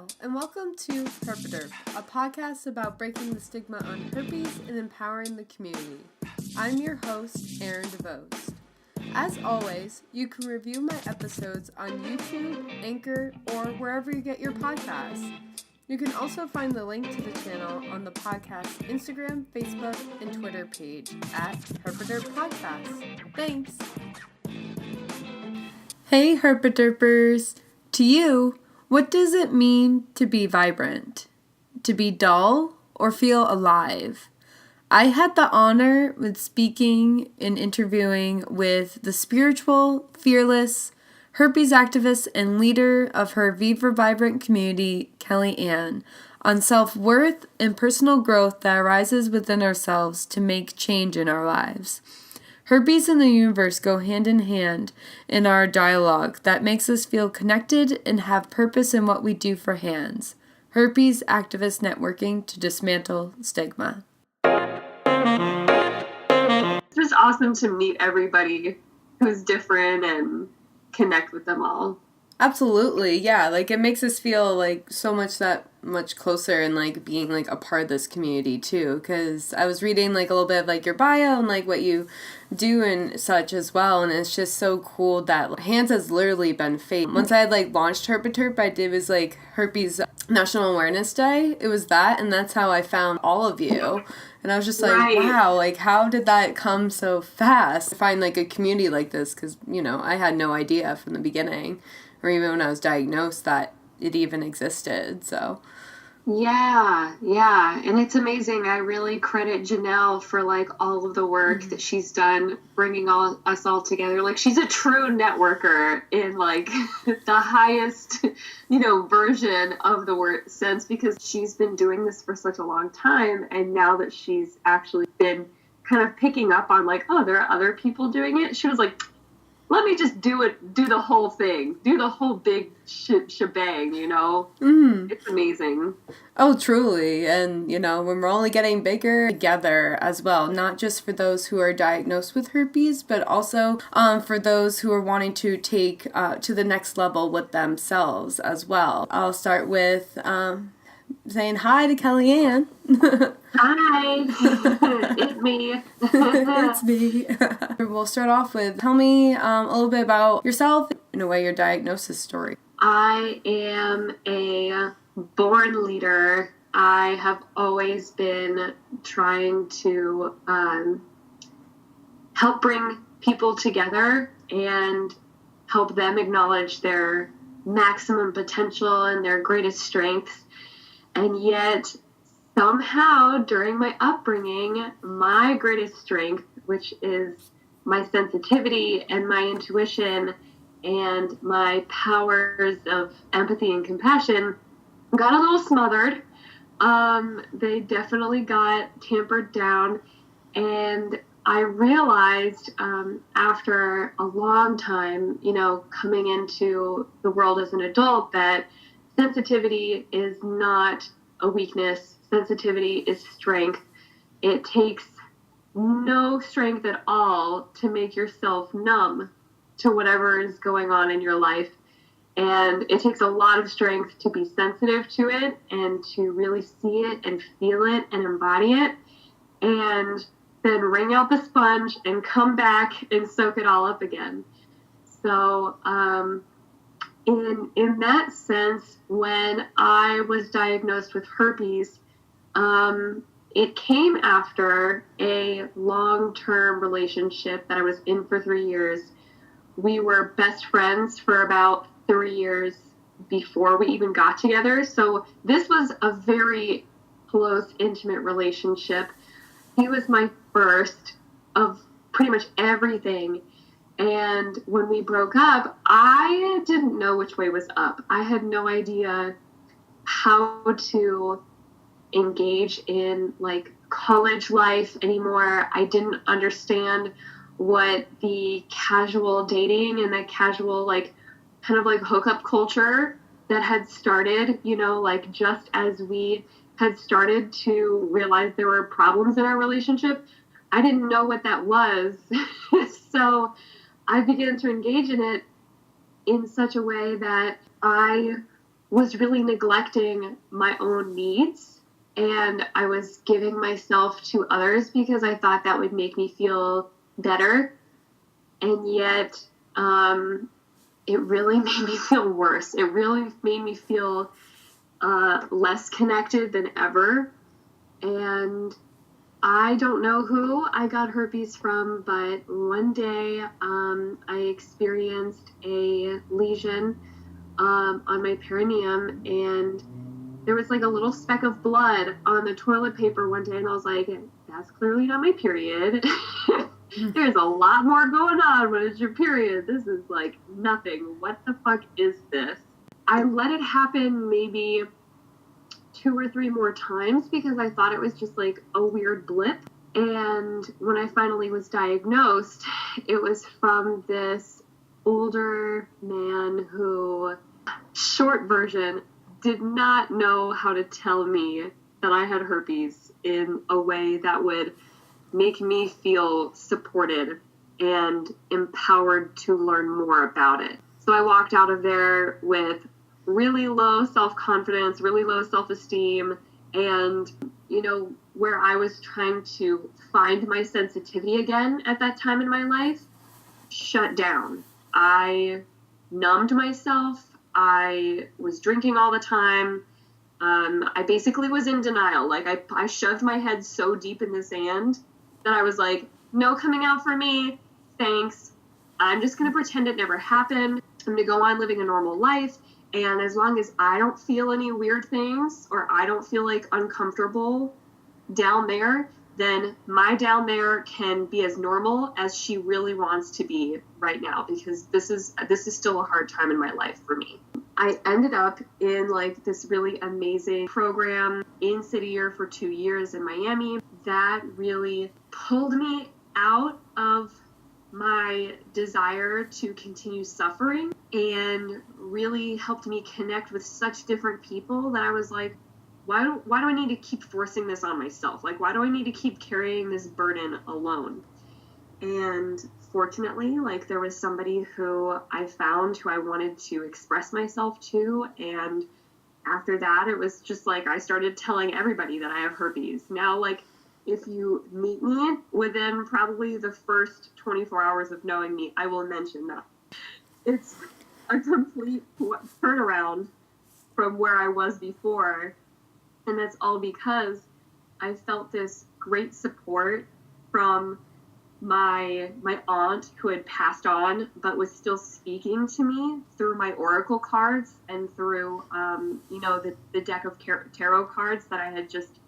Hello, and welcome to Herp A Derpers, a podcast about breaking the stigma on herpes and empowering the community. I'm your host, Erin DeVos. As always, you can review my episodes on YouTube, Anchor, or wherever you get your podcasts. You can also find the link to the channel on the podcast Instagram, Facebook, and Twitter page at Herp A Derp Podcast. Thanks! Hey Herp A Derpers! To you, what does it mean to be vibrant? To be dull or feel alive? I had the honor with speaking and interviewing with the spiritual, fearless, herpes activist and leader of her Viva Vibrant community, KellyAnne, on self-worth and personal growth that arises within ourselves to make change in our lives. Herpes and the universe go hand in hand in our dialogue that makes us feel connected and have purpose in what we do for hands. Herpes Activists Networking to Dismantle Stigma. It's just awesome to meet everybody who's different and connect with them all. Absolutely, yeah. Like, it makes us feel, like, so much closer and, like, being, like, a part of this community, too. Because I was reading, like, a little bit of, like, your bio and, like, what you do and such as well. And it's just so cool that Hands has literally been fate. Once I had, like, launched Herp A Derp, I did was, like, Herpes National Awareness Day. It was that, and that's how I found all of you. And I was just like, wow, like, how did that come so fast? To find, like, a community like this, because, you know, I had no idea from the beginning, or even when I was diagnosed, that it even existed, so. Yeah, and it's amazing. I really credit Janelle for, like, all of the work that she's done bringing us all together. Like, she's a true networker in, like, the highest, version of the word sense, because she's been doing this for such a long time, and now that she's actually been kind of picking up on, like, oh, there are other people doing it, she was like, let me just do the whole thing, do the whole big shebang, Mm-hmm. It's amazing. Oh, truly. And, when we're only getting bigger together as well, not just for those who are diagnosed with herpes, but also for those who are wanting to take to the next level with themselves as well. I'll start with saying hi to KellyAnne. Hi, it's me. It's me. We'll start off with, tell me a little bit about yourself, in a way, your diagnosis story. I am a born leader. I have always been trying to help bring people together and help them acknowledge their maximum potential and their greatest strengths. And yet, somehow, during my upbringing, my greatest strength, which is my sensitivity and my intuition and my powers of empathy and compassion, got a little smothered. They definitely got tampered down. And I realized after a long time, coming into the world as an adult, that sensitivity is not a weakness. Sensitivity is strength. It takes no strength at all to make yourself numb to whatever is going on in your life. And it takes a lot of strength to be sensitive to it and to really see it and feel it and embody it. And then wring out the sponge and come back and soak it all up again. So, in that sense, when I was diagnosed with herpes, it came after a long-term relationship that I was in for 3 years. We were best friends for about 3 years before we even got together. So this was a very close, intimate relationship. He was my first of pretty much everything. And when we broke up, I didn't know which way was up. I had no idea how to engage in, like, college life anymore. I didn't understand what the casual dating and the casual, like, kind of like hookup culture that had started, like, just as we had started to realize there were problems in our relationship. I didn't know what that was. So I began to engage in it in such a way that I was really neglecting my own needs, and I was giving myself to others because I thought that would make me feel better. And yet, it really made me feel worse. It really made me feel less connected than ever. And I don't know who I got herpes from, but one day I experienced a lesion on my perineum, and there was like a little speck of blood on the toilet paper one day, and I was like, that's clearly not my period. There's a lot more going on when it's your period. This is like nothing. What the fuck is this? I let it happen maybe 2 or 3 more times because I thought it was just like a weird blip. And when I finally was diagnosed, it was from this older man who, short version, did not know how to tell me that I had herpes in a way that would make me feel supported and empowered to learn more about it. So I walked out of there with really low self-confidence, really low self-esteem, and, you know, where I was trying to find my sensitivity again at that time in my life, shut down. I numbed myself. I was drinking all the time. I basically was in denial. Like, I shoved my head so deep in the sand that I was like, no coming out for me, thanks. I'm just going to pretend it never happened. I'm going to go on living a normal life. And as long as I don't feel any weird things, or I don't feel like uncomfortable down there, then my down there can be as normal as she really wants to be right now, because this is still a hard time in my life for me. I ended up in like this really amazing program in City Year for 2 years in Miami that really pulled me out of my desire to continue suffering and really helped me connect with such different people that I was like, why do I need to keep forcing this on myself? Like, why do I need to keep carrying this burden alone? And fortunately, like, there was somebody who I found who I wanted to express myself to. And after that, it was just like I started telling everybody that I have herpes. Now, like, if you meet me within probably the first 24 hours of knowing me, I will mention that. It's a complete turnaround from where I was before. And that's all because I felt this great support from my aunt, who had passed on but was still speaking to me through my oracle cards and through the deck of tarot cards that I had just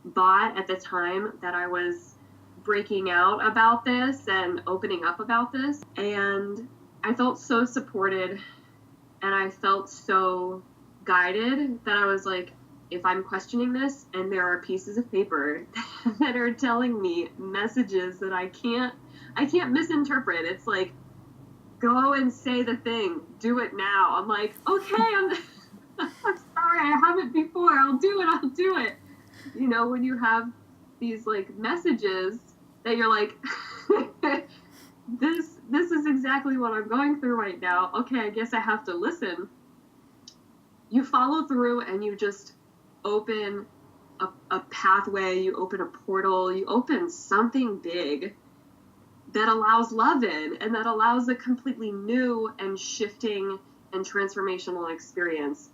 bought at the time that I was breaking out about this and opening up about this. And I felt so supported, and I felt so guided that I was like, if I'm questioning this and there are pieces of paper that are telling me messages that I can't misinterpret. It's like, go and say the thing, do it now. I'm like, okay, I'm sorry, I haven't before. I'll do it. You know, when you have these like messages that you're like, this is exactly what I'm going through right now. Okay, I guess I have to listen. You follow through and you just open a pathway, you open a portal, you open something big that allows love in, and that allows a completely new and shifting and transformational experience.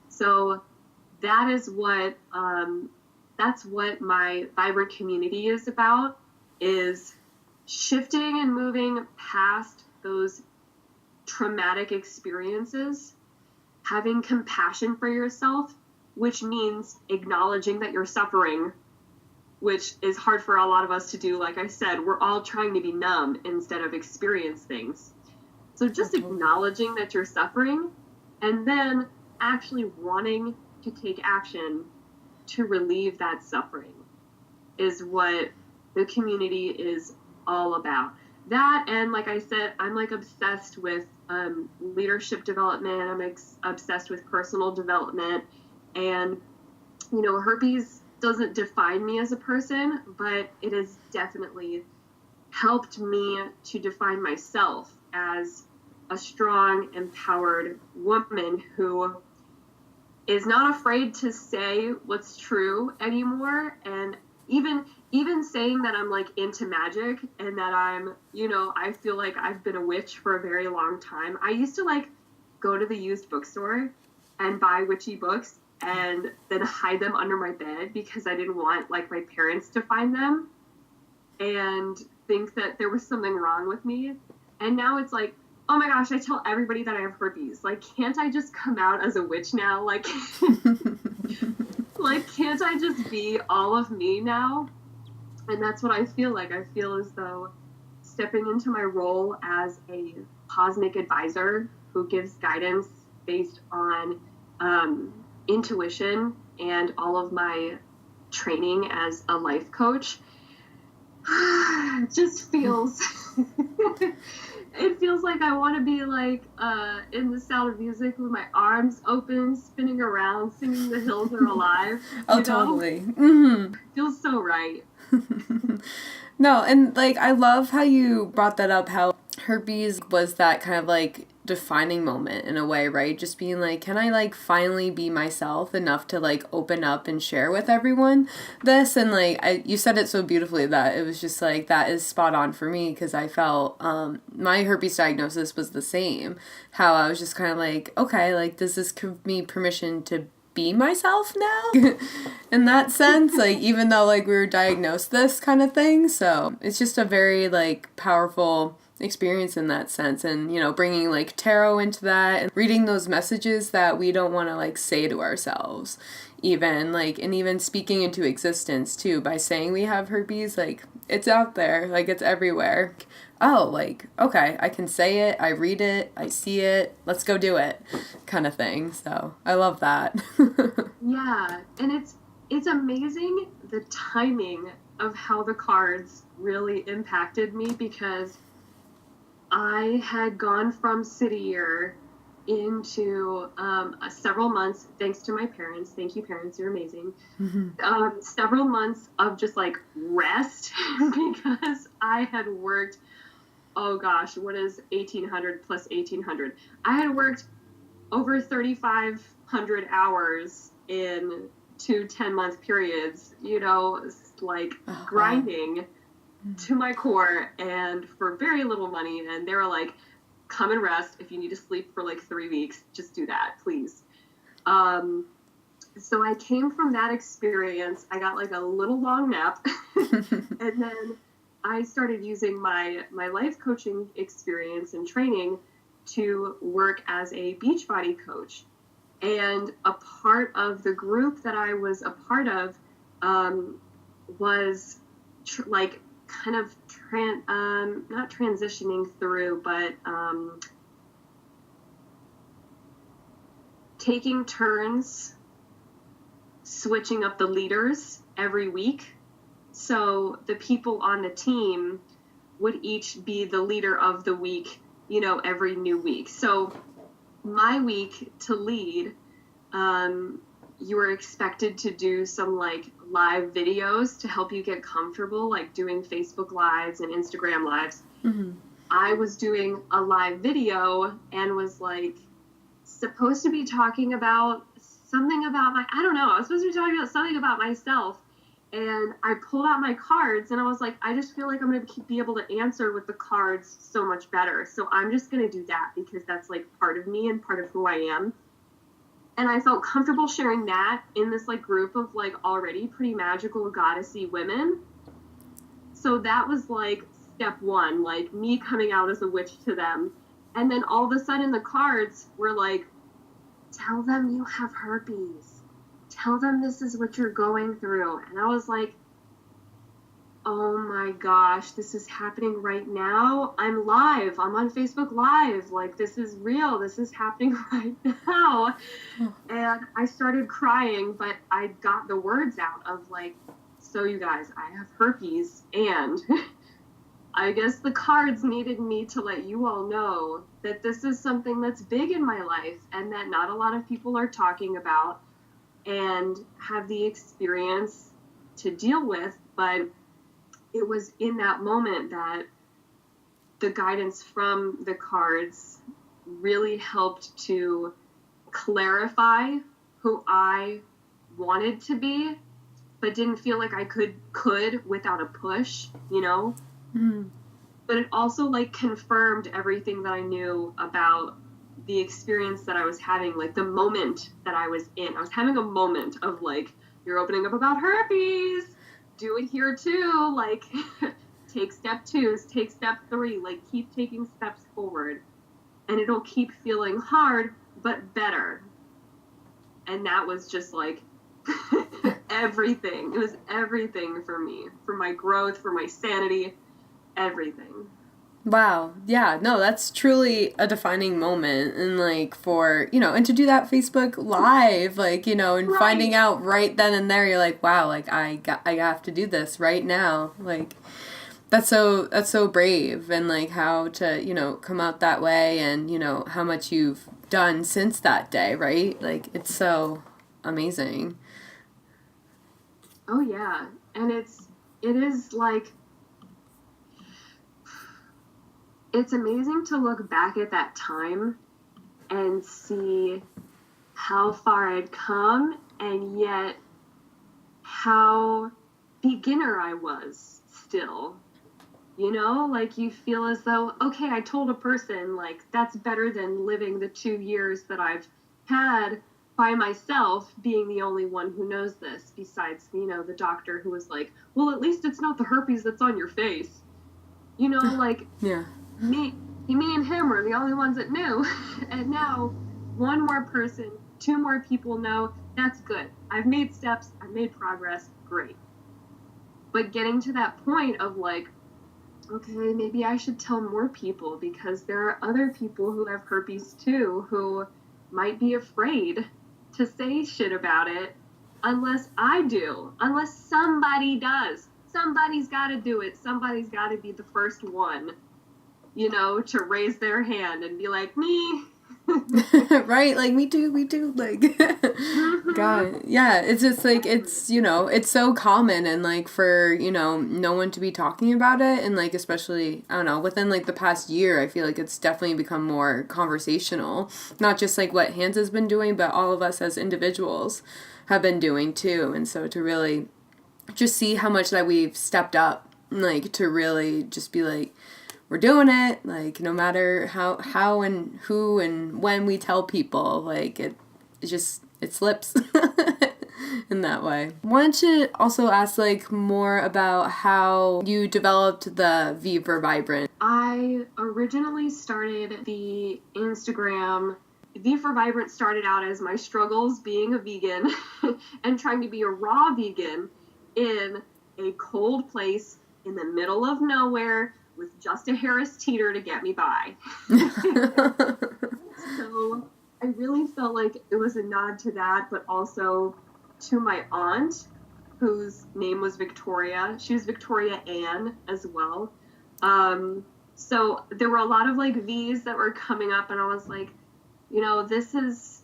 So that is what that's what my vibrant community is about, is shifting and moving past those traumatic experiences, having compassion for yourself, which means acknowledging that you're suffering, which is hard for a lot of us to do. Like I said, we're all trying to be numb instead of experience things. So just acknowledging that you're suffering, and then actually wanting to take action to relieve that suffering, is what the community is all about. That, and like I said, I'm like obsessed with leadership development. I'm obsessed with personal development. And, you know, herpes doesn't define me as a person, but it has definitely helped me to define myself as a strong, empowered woman who is not afraid to say what's true anymore. And even saying that I'm like into magic and that I'm, I feel like I've been a witch for a very long time. I used to like go to the used bookstore and buy witchy books and then hide them under my bed because I didn't want like my parents to find them and think that there was something wrong with me. And now it's like, oh my gosh, I tell everybody that I have herpes. Like, can't I just come out as a witch now? Like, like, can't I just be all of me now? And that's what I feel like. I feel as though stepping into my role as a cosmic advisor who gives guidance based on intuition and all of my training as a life coach just feels it feels like I want to be like in The Sound of Music with my arms open, spinning around, singing The Hills Are Alive. Oh, totally. Mm-hmm. Feels so right. No, and like I love how you brought that up, how herpes was that kind of like defining moment in a way, right? Just being like, can I like finally be myself enough to like open up and share with everyone this? And like you said it so beautifully that it was just like, that is spot on for me, because I felt my herpes diagnosis was the same. How I was just kind of like, okay, like does this give me permission to be myself now in that sense, like even though like we were diagnosed this kind of thing. So it's just a very like powerful experience in that sense, and bringing like tarot into that and reading those messages that we don't want to like say to ourselves, even like, and even speaking into existence too by saying we have herpes. Like it's out there, like it's everywhere. Oh, like, okay, I can say it, I read it, I see it, let's go do it, kind of thing. So I love that. Yeah, and it's amazing the timing of how the cards really impacted me, because I had gone from city year into several months, thanks to my parents. Thank you, parents, you're amazing. Mm-hmm. Several months of just like rest because I had worked, oh gosh, what is 1,800 plus 1,800? I had worked over 3,500 hours in 2 10-month periods, like grinding. Wow. To my core and for very little money. And they were like, come and rest. If you need to sleep for like 3 weeks, just do that, please. So I came from that experience. I got like a little long nap. And then I started using my life coaching experience and training to work as a Beachbody coach. And a part of the group that I was a part of was like kind of not transitioning through, but taking turns switching up the leaders every week. So the people on the team would each be the leader of the week, every new week. So my week to lead, you were expected to do some like live videos to help you get comfortable, like doing Facebook lives and Instagram lives. Mm-hmm. I was doing a live video and was like supposed to be talking about something about I was supposed to be talking about something about myself. And I pulled out my cards and I was like, I just feel like I'm going to be able to answer with the cards so much better. So I'm just going to do that because that's like part of me and part of who I am. And I felt comfortable sharing that in this like group of like already pretty magical goddessy women. So that was like step one, like me coming out as a witch to them. And then all of a sudden the cards were like, tell them you have herpes. Tell them this is what you're going through. And I was like, oh my gosh, this is happening right now. I'm live. I'm on Facebook Live. Like, this is real. This is happening right now. And I started crying, but I got the words out of like, so you guys, I have herpes, and I guess the cards needed me to let you all know that this is something that's big in my life and that not a lot of people are talking about and have the experience to deal with. But it was in that moment that the guidance from the cards really helped to clarify who I wanted to be, but didn't feel like I could without a push, you know? Mm. But it also, like, confirmed everything that I knew about the experience that I was having, like, the moment that I was in. I was having a moment of, like, you're opening up about herpes, do it here too, like, take step 2, take step 3, like, keep taking steps forward, and it'll keep feeling hard, but better. And that was just, like, everything. It was everything for me, for my growth, for my sanity, everything. Wow. Yeah, no, that's truly a defining moment. And like for, you know, and to do that Facebook Live, like, you know, and Right. finding out right then and there, you're like, wow, like I have to do this right now. Like that's so brave, and like how to, you know, come out that way, and, you know, how much you've done since that day, right? Like it's so amazing. Oh yeah. And it is like, it's amazing to look back at that time and see how far I'd come, and yet how beginner I was still. You know, like, you feel as though, okay, I told a person, like, that's better than living the 2 years that I've had by myself, being the only one who knows this, besides, you know, the doctor who was like, well, at least it's not the herpes that's on your face. You know, like, Yeah. me and him are the only ones that knew. And now, one more person, 2 more people know, that's good. I've made steps, I've made progress, great. But getting to that point of, like, okay, maybe I should tell more people, because there are other people who have herpes too, who might be afraid to say shit about it unless I do, unless somebody does. Somebody's got to do it. Somebody's got to be the first one, you know, to raise their hand and be like, me. Right, like me too, like God, yeah, it's just like, it's, you know, it's so common, and like for, you know, no one to be talking about it, and like especially, I don't know, within like the past year, I feel like it's definitely become more conversational, not just like what Hans has been doing, but all of us as individuals have been doing too. And so to really just see how much that we've stepped up, like to really just be like, we're doing it, like no matter how and who and when we tell people, like it slips in that way. Wanted to also ask like more about how you developed the V for Vibrant. I originally started the Instagram. V for Vibrant started out as my struggles being a vegan and trying to be a raw vegan in a cold place in the middle of nowhere with just a Harris teeter to get me by. So I really felt like it was a nod to that, but also to my aunt, whose name was Victoria. She was KellyAnne as well. So there were a lot of like V's that were coming up, and I was like, you know, this is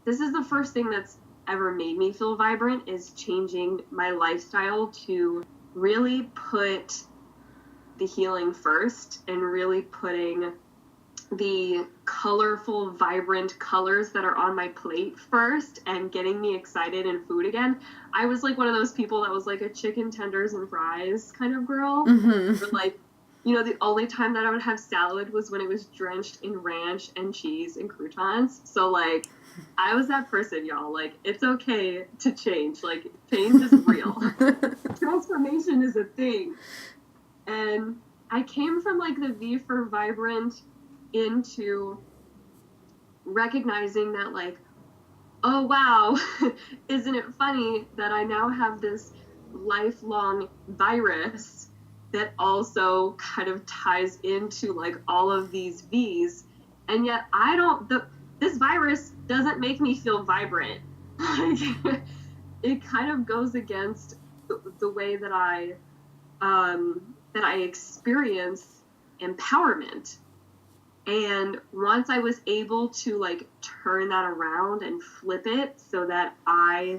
the first thing that's ever made me feel vibrant, is changing my lifestyle to really put the healing first, and really putting the colorful, vibrant colors that are on my plate first, and getting me excited in food again. I was like one of those people that was like a chicken tenders and fries kind of girl. Mm-hmm. But like, you know, the only time that I would have salad was when it was drenched in ranch and cheese and croutons. So like, I was that person, y'all. Like, it's okay to change. Like, change is real. Transformation is a thing. And I came from like the V for Vibrant into recognizing that, like, oh wow, isn't it funny that I now have this lifelong virus that also kind of ties into like all of these V's, and yet this virus doesn't make me feel vibrant. Like, it kind of goes against the way that I experience empowerment. And once I was able to like turn that around and flip it so that I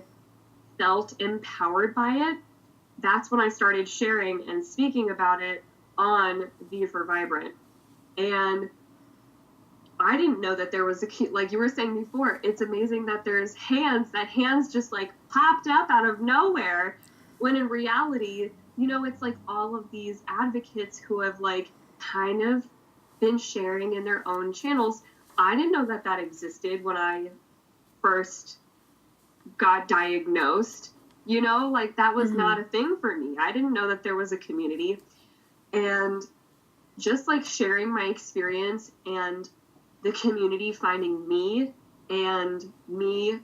felt empowered by it, that's when I started sharing and speaking about it on V for Vibrant. And I didn't know that there was like you were saying before, it's amazing that there's that hands just like popped up out of nowhere, when in reality, it's like all of these advocates who have like kind of been sharing in their own channels. I didn't know that that existed when I first got diagnosed, like that was not a thing for me. I didn't know that there was a community. And just like sharing my experience and the community finding me and me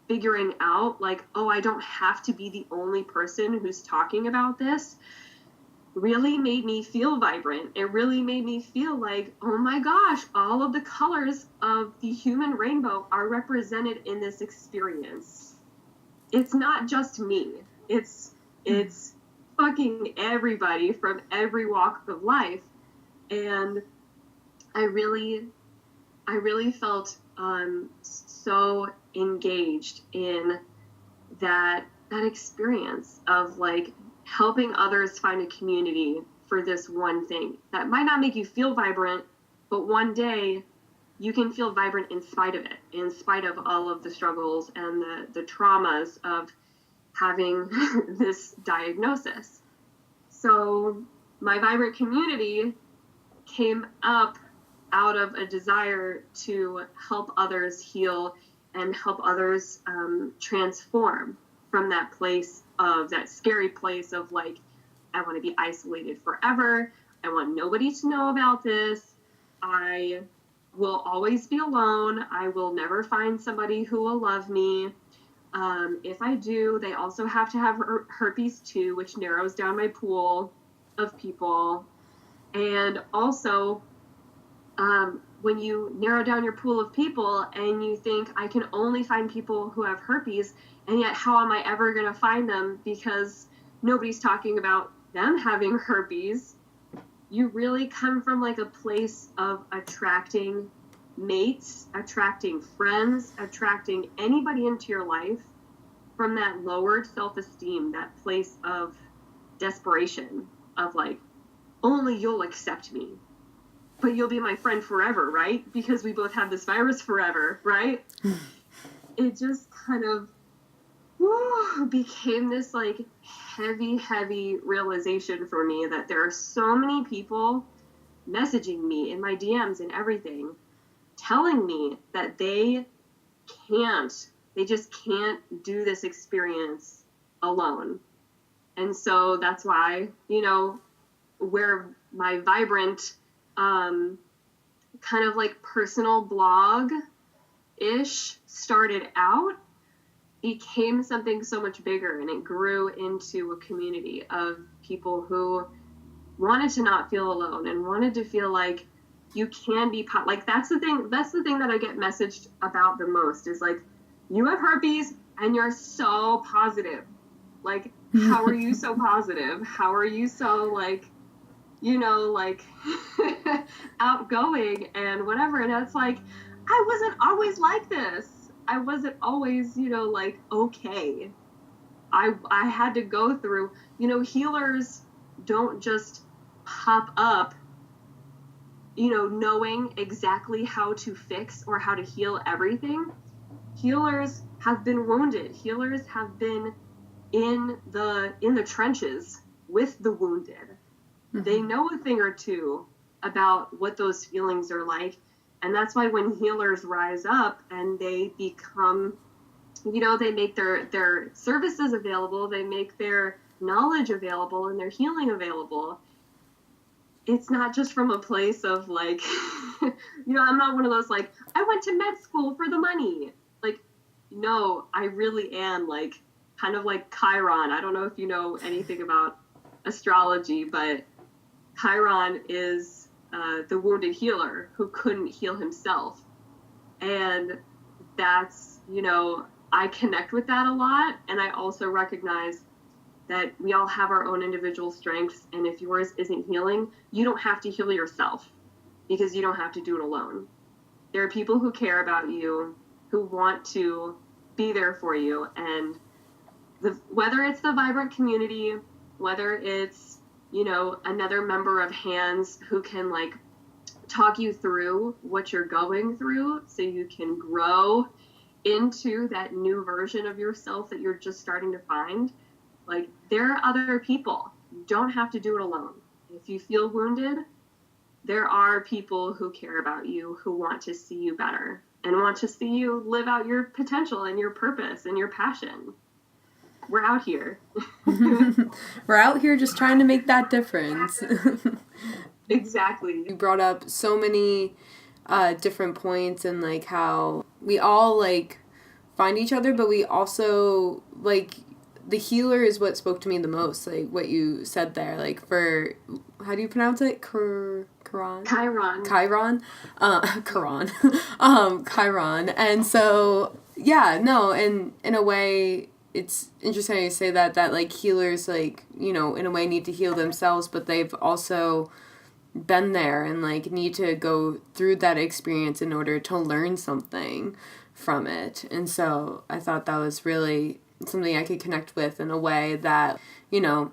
figuring out like, oh, I don't have to be the only person who's talking about this, really made me feel vibrant. It really made me feel like, oh my gosh, all of the colors of the human rainbow are represented in this experience. It's not just me. It's fucking everybody from every walk of life. And I really felt so engaged in that experience of like helping others find a community for this one thing that might not make you feel vibrant, but one day you can feel vibrant in spite of it, in spite of all of the struggles and the traumas of having this diagnosis. So my vibrant community came up out of a desire to help others heal and help others transform from that place of that scary place of like, I want to be isolated forever. I want nobody to know about this. I will always be alone. I will never find somebody who will love me. If I do, they also have to have herpes too, which narrows down my pool of people. And also, when you narrow down your pool of people and you think, I can only find people who have herpes, and yet how am I ever going to find them because nobody's talking about them having herpes? You really come from like a place of attracting mates, attracting friends, attracting anybody into your life from that lowered self-esteem, that place of desperation of like, only you'll accept me, but you'll be my friend forever, right? Because we both have this virus forever, right? It just kind of became this like heavy realization for me that there are so many people messaging me in my DMs and everything, telling me that they just can't do this experience alone. And so that's why, where my vibrant kind of like personal blog-ish started out, became something so much bigger, and it grew into a community of people who wanted to not feel alone and wanted to feel like you can be like that's the thing that I get messaged about the most is like, you have herpes and you're so positive. Like, how are you so positive? How are you so like, like outgoing and whatever? And it's like, I wasn't always like this. I wasn't always, like, okay. I had to go through, healers don't just pop up, knowing exactly how to fix or how to heal everything. Healers have been wounded. Healers have been in the trenches with the wounded. Mm-hmm. They know a thing or two about what those feelings are like. And that's why when healers rise up and they become, they make their services available, they make their knowledge available and their healing available. It's not just from a place of like, I'm not one of those like, I went to med school for the money. Like, no, I really am like, kind of like Chiron. I don't know if you know anything about astrology, but Chiron is the wounded healer who couldn't heal himself. And that's, I connect with that a lot. And I also recognize that we all have our own individual strengths. And if yours isn't healing, you don't have to heal yourself because you don't have to do it alone. There are people who care about you, who want to be there for you. And whether it's the vibrant community, whether it's, another member of Hands who can like talk you through what you're going through so you can grow into that new version of yourself that you're just starting to find. Like, there are other people. You don't have to do it alone. If you feel wounded, there are people who care about you, who want to see you better and want to see you live out your potential and your purpose and your passion. We're out here. We're out here just trying to make that difference. Exactly. You brought up so many different points, and like how we all like find each other, but we also like the healer is what spoke to me the most. Like what you said there, like for, how do you pronounce it? Chiron. Chiron. Chiron. And so yeah, no, and in a way, it's interesting how you say that like healers, like, you know, in a way need to heal themselves, but they've also been there and like need to go through that experience in order to learn something from it. And so I thought that was really something I could connect with in a way that, you know,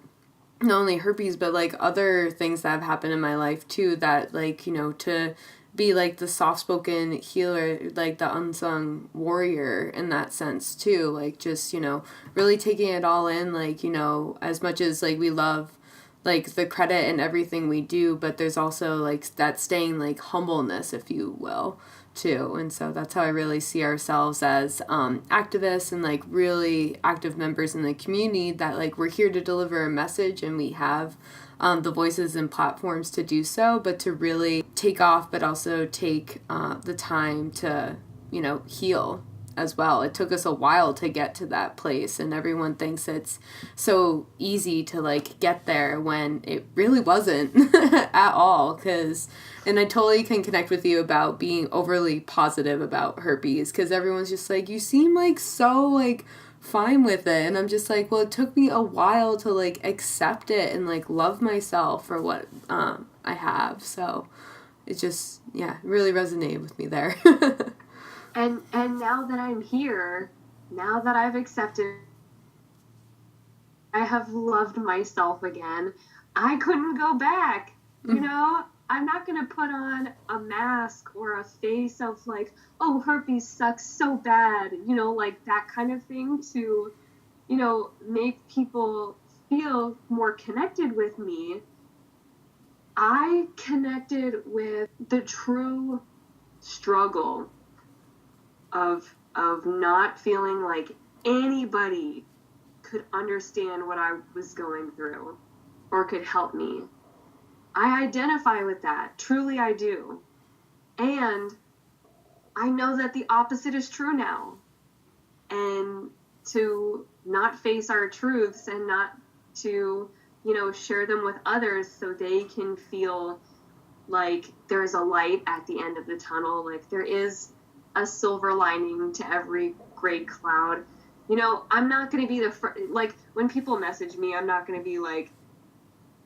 not only herpes, but like other things that have happened in my life too, that like, you know, to be like the soft-spoken healer, like the unsung warrior in that sense too, like just, you know, really taking it all in, like, you know, as much as like we love like the credit and everything we do, but there's also like that staying like humbleness, if you will, too. And so that's how I really see ourselves as activists and like really active members in the community, that like we're here to deliver a message and we have the voices and platforms to do so, but to really take off, but also take the time to, you know, heal as well. It took us a while to get to that place, and everyone thinks it's so easy to like get there when it really wasn't at all. And I totally can connect with you about being overly positive about herpes, because everyone's just like, you seem like so like fine with it, and I'm just like, well, it took me a while to like accept it and like love myself for what I have. So it just, yeah, really resonated with me there. And now that I'm here, now that I've accepted, I have loved myself again, I couldn't go back. You know, I'm not going to put on a mask or a face of like, oh, herpes sucks so bad, you know, like that kind of thing to, you know, make people feel more connected with me. I connected with the true struggle of not feeling like anybody could understand what I was going through or could help me. I identify with that. Truly I do. And I know that the opposite is true now. And to not face our truths and not to, you know, share them with others so they can feel like there's a light at the end of the tunnel, like there is a silver lining to every gray cloud. You know, I'm not going to be the first, like when people message me, I'm not going to be like,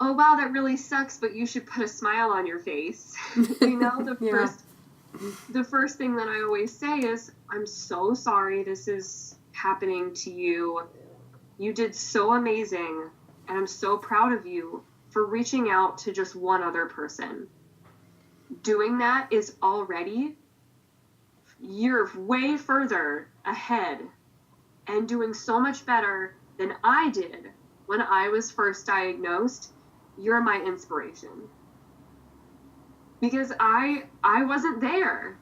oh wow, that really sucks, but you should put a smile on your face. You know, the first thing that I always say is, I'm so sorry this is happening to you. You did so amazing, and I'm so proud of you for reaching out to just one other person. Doing that is already, you're way further ahead and doing so much better than I did when I was first diagnosed. You're my inspiration. Because I wasn't there.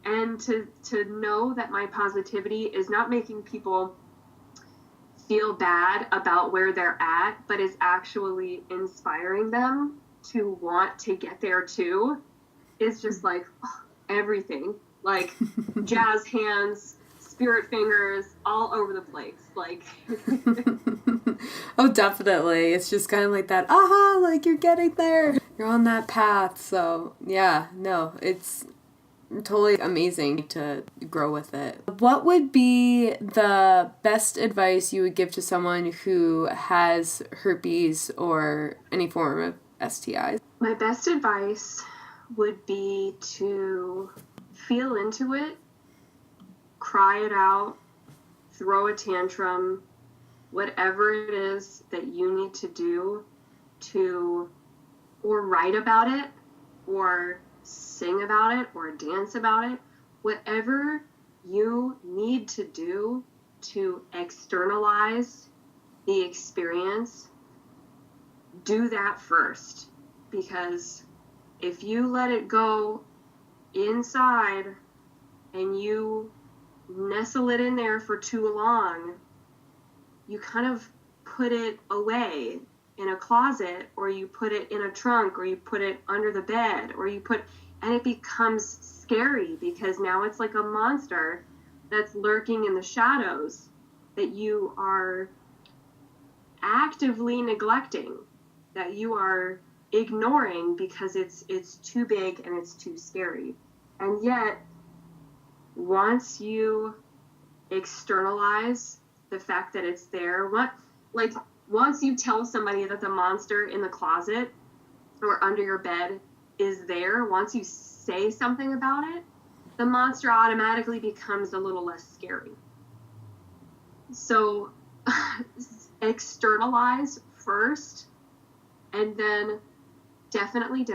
And to know that my positivity is not making people feel bad about where they're at, but is actually inspiring them to want to get there too, is just like, oh, everything. Like jazz hands, spirit fingers, all over the place. Like oh, definitely. It's just kind of like that, aha, like you're getting there. You're on that path. So yeah, no, it's totally amazing to grow with it. What would be the best advice you would give to someone who has herpes or any form of STIs? My best advice would be to feel into it, cry it out, throw a tantrum, whatever it is that you need to do to, or write about it, or sing about it or dance about it. Whatever you need to do to externalize the experience, do that first. Because if you let it go inside and you nestle it in there for too long, you kind of put it away in a closet, or you put it in a trunk, or you put it under the bed, and it becomes scary because now it's like a monster that's lurking in the shadows that you are actively neglecting, that you are ignoring because it's too big and it's too scary. And yet, once you externalize the fact that it's there, once you tell somebody that the monster in the closet or under your bed is there, once you say something about it, the monster automatically becomes a little less scary. So externalize first, and then definitely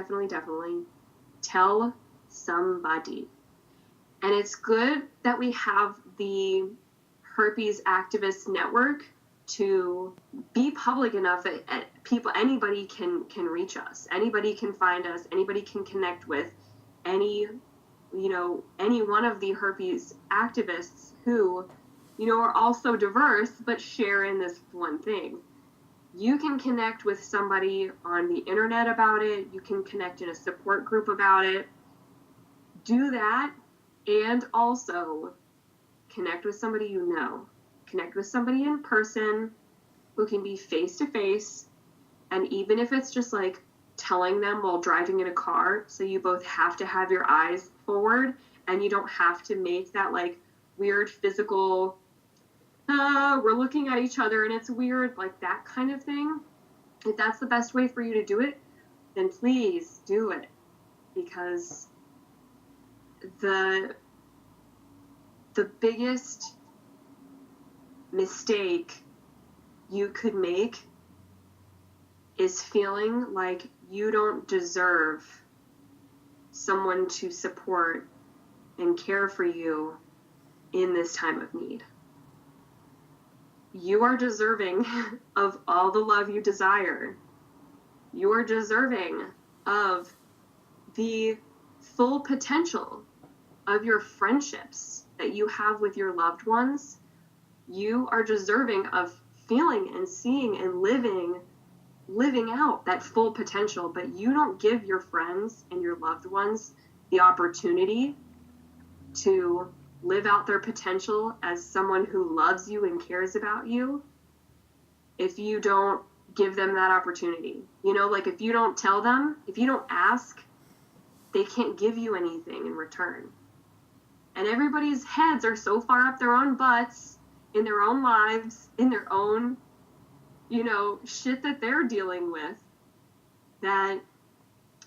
tell somebody. And it's good that we have the Herpes Activists Network to be public enough that anybody can reach us. Anybody can find us. Anybody can connect with any one of the herpes activists who, are also diverse but share in this one thing. You can connect with somebody on the internet about it. You can connect in a support group about it. Do that, and also connect with somebody you know. Connect with somebody in person who can be face to face, and even if it's just like telling them while driving in a car, so you both have to have your eyes forward and you don't have to make that like weird physical, we're looking at each other and it's weird, like that kind of thing. If that's the best way for you to do it, then please do it, because the biggest mistake you could make is feeling like you don't deserve someone to support and care for you in this time of need. You are deserving of all the love you desire. You are deserving of the full potential of your friendships that you have with your loved ones. You are deserving of feeling and seeing and living out that full potential, but you don't give your friends and your loved ones the opportunity to live out their potential as someone who loves you and cares about you if you don't give them that opportunity. Like if you don't tell them, if you don't ask, they can't give you anything in return. And everybody's heads are so far up their own butts in their own lives, in their own, shit that they're dealing with, that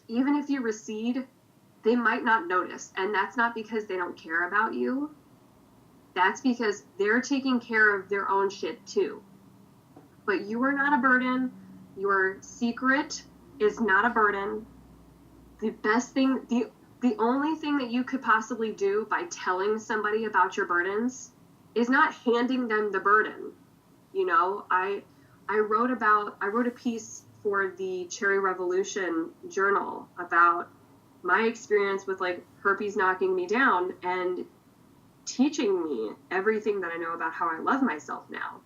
even if you recede, they might not notice. And that's not because they don't care about you. That's because they're taking care of their own shit too. But you are not a burden. Your secret is not a burden. The best thing, the only thing that you could possibly do by telling somebody about your burdens is not handing them the burden. I wrote a piece for the Cherry Revolution journal about my experience with like herpes knocking me down and teaching me everything that I know about how I love myself now.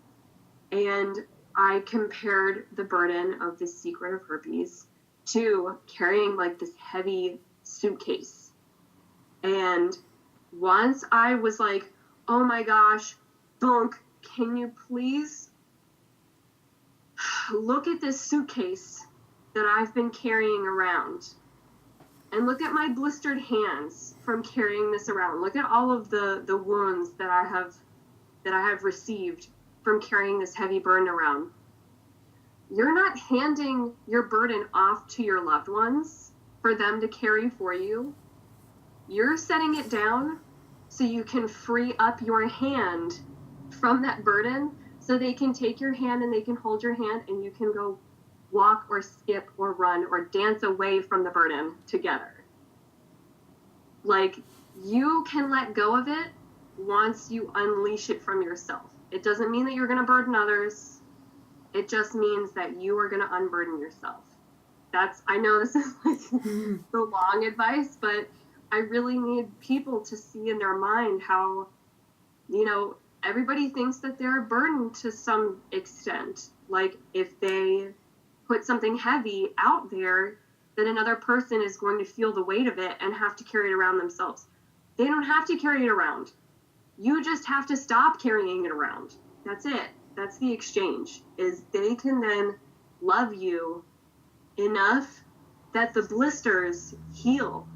And I compared the burden of the secret of herpes to carrying like this heavy suitcase. And once I was like, oh my gosh, Bunk, can you please look at this suitcase that I've been carrying around, and look at my blistered hands from carrying this around. Look at all of the wounds that I have received from carrying this heavy burden around. You're not handing your burden off to your loved ones for them to carry for you. You're setting it down so you can free up your hand from that burden, so they can take your hand and they can hold your hand and you can go walk or skip or run or dance away from the burden together. Like, you can let go of it once you unleash it from yourself. It doesn't mean that you're going to burden others. It just means that you are going to unburden yourself. I know this is like the long advice, but I really need people to see in their mind how, everybody thinks that they're a burden to some extent. Like, if they put something heavy out there, then another person is going to feel the weight of it and have to carry it around themselves. They don't have to carry it around. You just have to stop carrying it around. That's it. That's the exchange, is they can then love you enough that the blisters heal.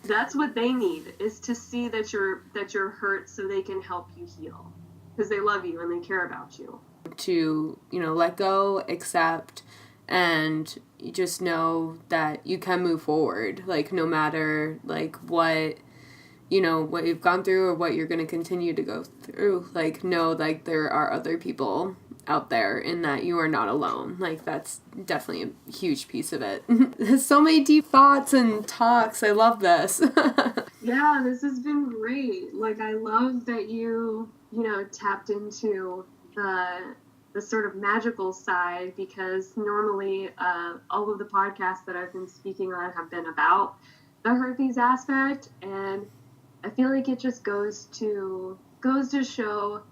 That's what they need, is to see that you're hurt so they can help you heal, because they love you and they care about you. To, let go, accept, and you just know that you can move forward, like, no matter, like, what you've gone through or what you're going to continue to go through. Like, know, like, there are other people out there and that you are not alone. Like, that's definitely a huge piece of it. So many deep thoughts and talks. I love this. Yeah, this has been great. Like, I love that you tapped into the sort of magical side, because normally all of the podcasts that I've been speaking on have been about the herpes aspect, and I feel like it just goes to show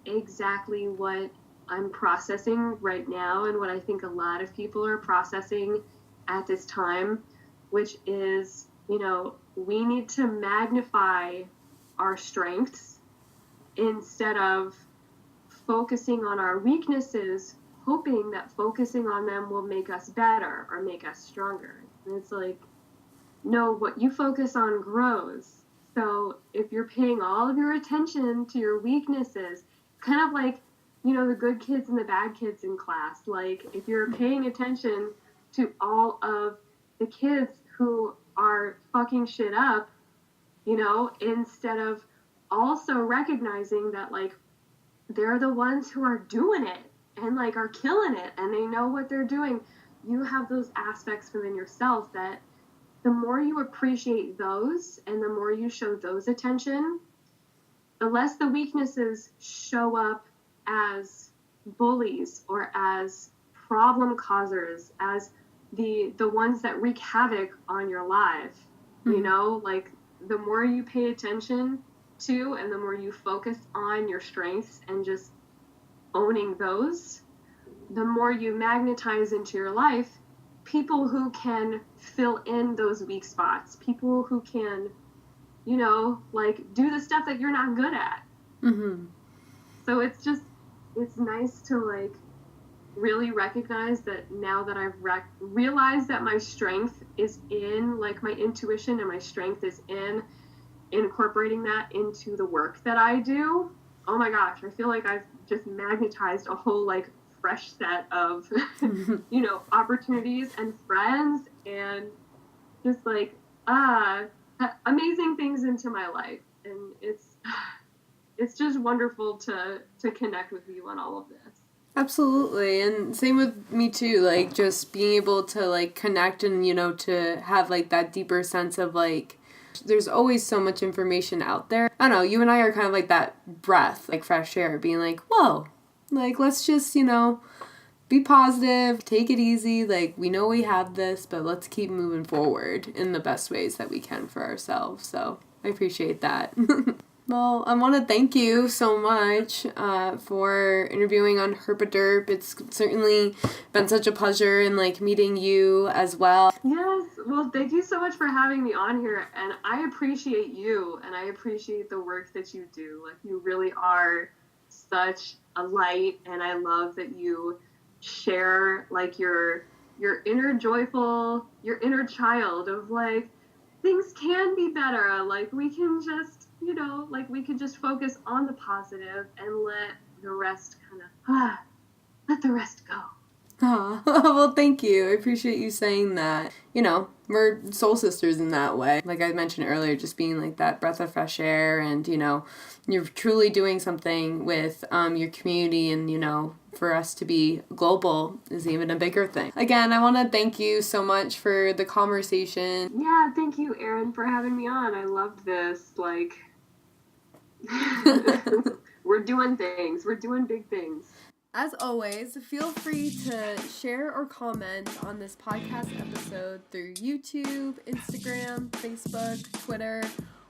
exactly what I'm processing right now, and what I think a lot of people are processing at this time, which is, we need to magnify our strengths instead of focusing on our weaknesses, hoping that focusing on them will make us better or make us stronger. And it's like, no, what you focus on grows. So if you're paying all of your attention to your weaknesses, kind of like, the good kids and the bad kids in class, like, if you're paying attention to all of the kids who are fucking shit up, instead of also recognizing that, like, they're the ones who are doing it and, like, are killing it, and they know what they're doing. You have those aspects within yourself that the more you appreciate those and the more you show those attention, the less the weaknesses show up as bullies or as problem causers, as the ones that wreak havoc on your life. Like, the more you pay attention to and the more you focus on your strengths and just owning those, the more you magnetize into your life people who can fill in those weak spots, people who can, like, do the stuff that you're not good at. Mm-hmm. So it's nice to, like, really recognize that now that I've realized that my strength is in, like, my intuition, and my strength is in incorporating that into the work that I do. Oh my gosh, I feel like I've just magnetized a whole, like, fresh set of, opportunities and friends, and just, like, amazing things into my life. And it's just wonderful to connect with you on all of this. Absolutely. And same with me too, like, just being able to, like, connect and, to have, like, that deeper sense of, like, there's always so much information out there. I don't know, you and I are kind of like that breath, like fresh air, being like, whoa, like, let's just, be positive, take it easy, like, we know we have this, but let's keep moving forward in the best ways that we can for ourselves. So I appreciate that. Well, I want to thank you so much for interviewing on Herp A Derp. It's certainly been such a pleasure in, like, meeting you as well. Yes, well, thank you so much for having me on here, and I appreciate you, and I appreciate the work that you do. Like, you really are such a light, and I love that you share, like, your inner joyful, your inner child of, like, things can be better. Like, we can just, we could just focus on the positive and let the rest go. Well, thank you. I appreciate you saying that. You know, we're soul sisters in that way. Like I mentioned earlier, just being like that breath of fresh air, and, you know, you're truly doing something with your community, and, you know, for us to be global is even a bigger thing. Again, I want to thank you so much for the conversation. Yeah, thank you, Erin, for having me on. I loved this. Like, we're doing things. We're doing big things. As always, feel free to share or comment on this podcast episode through YouTube, Instagram, Facebook, Twitter,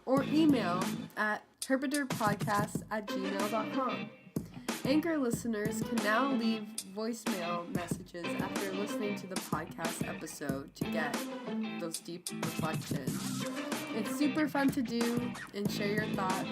or email at herpaderpodcast@gmail.com. Anchor listeners can now leave voicemail messages after listening to the podcast episode to get those deep reflections. It's super fun to do, and share your thoughts.